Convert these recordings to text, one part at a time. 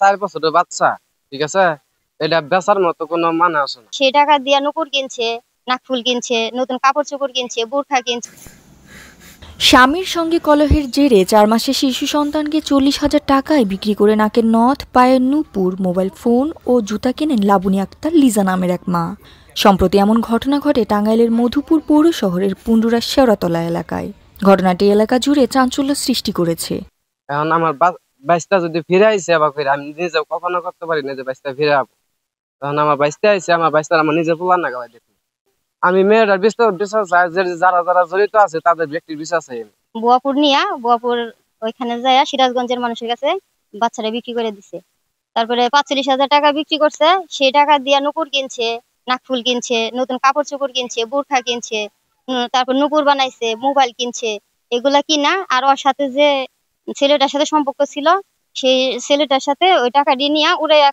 4 বছরের বাচ্চা, ঠিক আছে, এটা বেচার মতো কোনো মানে আসে না। সে টাকা দিয়ে নুপুর কিনছে, নাকফুল কিনছে, নতুন কাপড় চোপড় কিনছে, বোরখা কিনছে। স্বামীর সঙ্গে কলহের জেরে 4 মাসের শিশু সন্তানকে 40,000 টাকায় বিক্রি করে নাকের নথ, পায়ের নূপুর, মোবাইল ফোন ও জুতা কেনেন লাবণী আক্তার লিজা নামের এক মা। সম্প্রতি এমন ঘটনা ঘটে টাঙ্গাইলের মধুপুর পৌর শহরের পুন্ডুরার শেওড়াতলা এলাকায়। ঘটনাটি এলাকা জুড়ে চাঞ্চল্য সৃষ্টি করেছে। এখন আমার বাইশটা যদি ফিরে আইসে আবার ফিরে, আমি নিজেও কখনো করতে পারি না যে বাইশটা ফিরে যাবো। তখন আমার বাইশটা আইসে, আমার বাইশটা আমার নিজের পোলার না গাওয়াই দেখি। আমি মেয়েটার বিশ্বাস চাই, যারা যারা জড়িত আছে তাদের ব্যক্তির বিশ্বাস চাই। বুয়াপুর ওইখানে যায় সিরাজগঞ্জের মানুষের কাছে বাচ্চারা বিক্রি করে দিছে। তারপরে 45,000 টাকা বিক্রি করছে। সেই টাকা দিয়ে নুপুর কিনছে, নাকফুল কিনছে, নতুন কাপড় চোপড় কিনছে, বোরখা কিনছে, তারপর নুপুর বানাইছে, মোবাইল কিনছে। এগুলা কিনা আর ওর সাথে যে ছেলেটার সাথে সম্পর্ক ছিল, সেই ছেলেটার সাথে ওই টাকা দিয়ে নিয়ে উড়াইয়া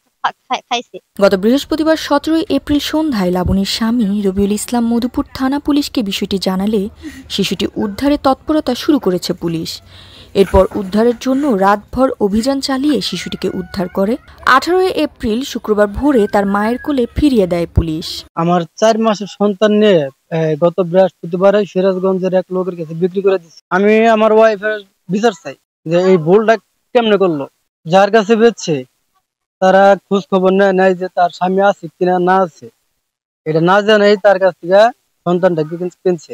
খাইছে। গত বৃহস্পতিবার 17 এপ্রিল সন্ধ্যায় লাবণীর স্বামী রবিউল ইসলাম মধুপুর থানা পুলিশকে বিষয়টি জানালে শিশুটি উদ্ধারে তৎপরতা শুরু করেছে পুলিশ। এরপর উদ্ধারের জন্য রাতভর অভিযান চালিয়ে শিশুটিকে উদ্ধার করে 18 এপ্রিল শুক্রবার ভোরে তার মায়ের কোলে ফিরিয়ে দেয় পুলিশ। আমার 4 মাসের সন্তান নিয়ে গত বৃহস্পতিবারে সিরাজগঞ্জের এক লোকের কাছে বিক্রি করে দিচ্ছি। আমি আমার ওয়াইফের বিচার চাই যে এই ভুলটা কেমনে করলো। যার কাছে বেচছে তারা খোঁজ খবর নেয় যে তার স্বামী আছে কিনা না আছে, এটা না জানাই তার কাছ থেকে সন্তানটাকে কিনছে।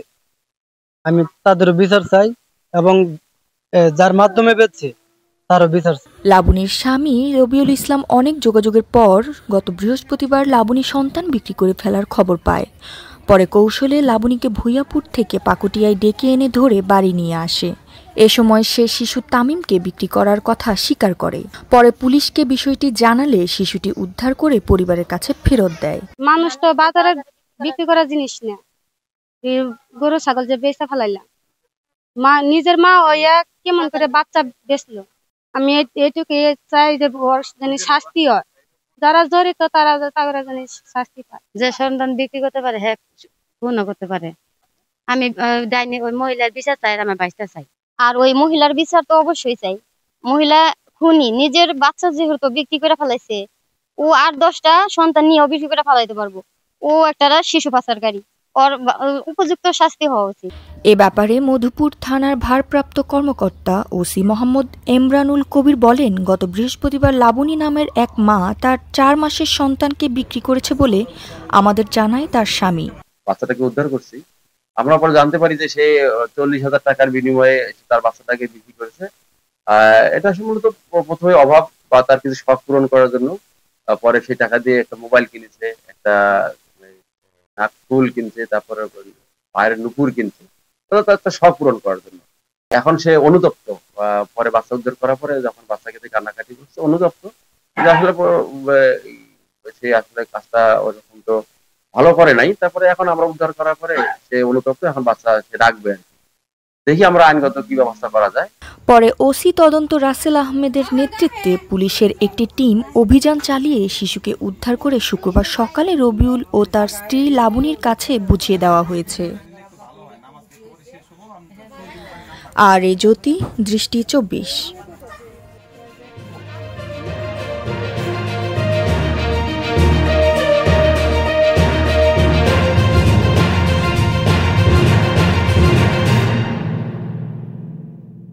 আমি তাদেরও বিচার চাই এবং যার মাধ্যমে বেচছে তারও বিচার চাই। লাবণীর স্বামী রবিউল ইসলাম অনেক যোগাযোগের পর গত বৃহস্পতিবার লাবণী সন্তান বিক্রি করে ফেলার খবর পায়। পরে কৌশলে লাবণীকে ভুইয়াপুর থেকে পাকুটিয়ায় ডেকে এনে ধরে বাড়ি নিয়ে আসে। এ সময় সে শিশু তামিমকে বিক্রি করার কথা স্বীকার করে। পরে পুলিশকে বিষয়টি জানালে শিশুটি উদ্ধার করে পরিবারের কাছে ফেরত দেয়। মানুষ তো বাজারে বিক্রি করার জিনিস না, গরু ছাগল যে বেচা ফেলাইলাম, নিজের মা হইয়া কেমন করে বাচ্চা বেচলো। আমি এইটুকু চাই যে জানি শাস্তি হয়, যারা জড়িত তারা জানি শাস্তি পায়। যে সন্তান বিক্রি করতে পারে হ্যাঁ পূর্ণ করতে পারে। আমি ডাইনি ওই মহিলার বিচার চাই, আমার বাইশটা চাই। আর ওই মহিলার বিচার তো অবশ্যই চাই। মহিলা খুনি, নিজের বাচ্চা যেহেতু বিক্রি করে ফেলাইছে, ও আর 10টা সন্তান নিয়েও বিক্রি করে ফেলাইতে পারবো। ও একটা শিশু পাচারকারী, ওর উপযুক্ত শাস্তি হওয়া উচিত। এ ব্যাপারে মধুপুর থানার ভারপ্রাপ্ত কর্মকর্তা ওসি মোহাম্মদ এমরানুল কবির বলেন, গত বৃহস্পতিবার লাবণী নামের এক মা তার 4 মাসের সন্তানকে বিক্রি করেছে বলে আমাদের জানায় তার স্বামী। বাচ্চাটাকে উদ্ধার করছি। আমরা পরে জানতে পারি যে সে 40,000 টাকার বিনিময়ে তার বাচ্চাটাকে বিক্রি করেছে। এটা মূলত প্রথমে অভাব বা তার কিছু শখ পূরণ করার জন্য। পরে সেই টাকা দিয়ে একটা মোবাইল কিনেছে, একটা নাকফুল কিনছে, তারপরে পায়ের নুপুর কিনছে, তার একটা শখ পূরণ করার জন্য। এখন সে অনুতপ্ত। পরে বাচ্চা উদ্ধার করার পরে যখন বাচ্চাকে কান্নাকাটি করছে, অনুতপ্ত যে আসলে সে আসলে কাজটা ওরকম তো ভালো করে নাই। তারপরে এখন আমরা উদ্ধার করার পরে সে অনুতপ্ত, এখন বাচ্চা সে রাখবে। দেখি আমরা আইনগত কি ব্যবস্থা করা যায়। পরে ওসি তদন্ত রাসেল আহমেদের নেতৃত্বে পুলিশের একটি টিম অভিযান চালিয়ে শিশুকে উদ্ধার করে শুক্রবার সকালে রবিউল ও তার স্ত্রী লাবণীর কাছে বুঝিয়ে দেওয়া হয়েছে। আর এ জ্যোতি, দৃষ্টি 24।